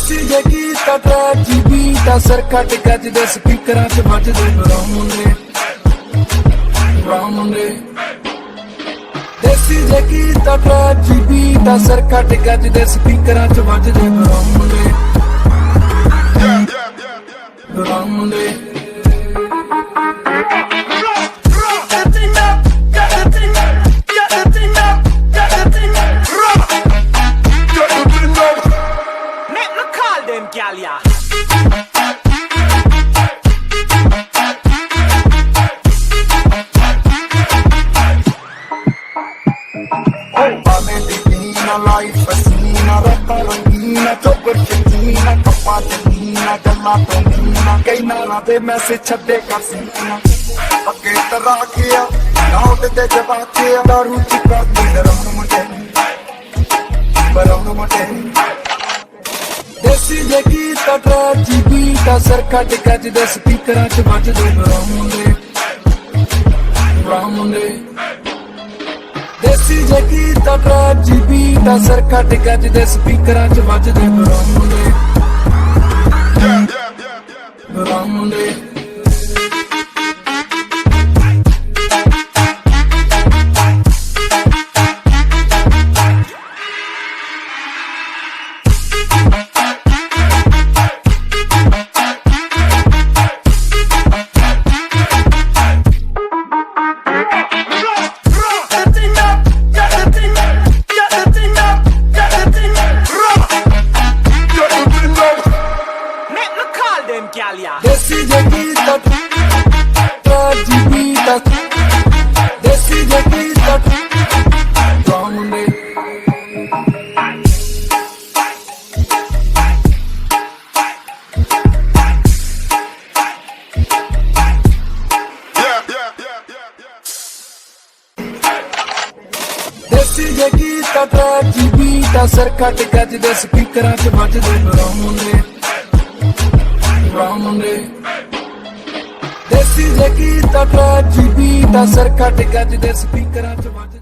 ਦੇਸੀ ਜੇ ਕੀਤਾ ਟ੍ਰੈਜਡੀ ਦਾ ਸਿਰ ਕੱਟ ਗੱਜ ਦੇ ਸਪੀਕਰਾਂ 'ਚ ਵੱਜਦੇ ਬਰਾਮੁੰਡੇ ਦੇਸੀ ਜੇ ਕੀਤਾ ਟ੍ਰੈਜਡੀ ਦਾ ਸਿਰ ਕੱਟ ਗੱਜ ਦੇ ਸਪੀਕਰਾਂ 'ਚ ਵੱਜਦੇ ਬਰਾਮੁੰਡੇ Life fascina, retta rangina, chopper china, kappa china, galla tonina, kei nala de message chhade kasina, agge tara kiya, naut de jabatiya, daru chika baram mute. ਦੇਸੀ ਜੇ ਕੀਤਾ ਟ੍ਰੈਜਡੀ ਦਾ ਸਿਰ ਕੱਟ ਗੱਜ ਦੇ ਸਪੀਕਰਾਂ 'ਚ ਵੱਜਦੇ ਬਰਾਮੁੰਡੇ ਦੇਸੀ ਜੇ ਕੀਤਾ ਟ੍ਰੈਜਡੀ ਦਾ ਸਿਰ ਕੱਟ ਗੱਜ ਦੇ ਸਪੀਕਰਾਂ 'ਚ ਵੱਜਦੇ ਬਰਾਮੁੰਡੇ ਦੇਸੀ ਜੇ ਕੀਤਾ ਟ੍ਰੈਜਡੀ ਦਾ ਦੇਸੀ ਜੇ ਕੀਤਾ ਬਰਾਮੁੰਡੇ ਦੇਸੀ ਜੇ ਕੀਤਾ ਟ੍ਰੈਜਡੀ ਦਾ ਸਿਰ ਕੱਟ ਗੱਜ ਦੇ ਸਪੀਕਰਾਂ 'ਚ ਵੱਜਦੇ ਬਰਾਮੁੰਡੇ ਦੇਸੀ ਜੇ ਕੀਤਾ ਟ੍ਰੈਜਡੀ ਦਾ ਸਿਰ ਕੱਟ ਗੱਜ ਦੇ ਸਪੀਕਰਾਂ 'ਚ ਵੱਜਦੇ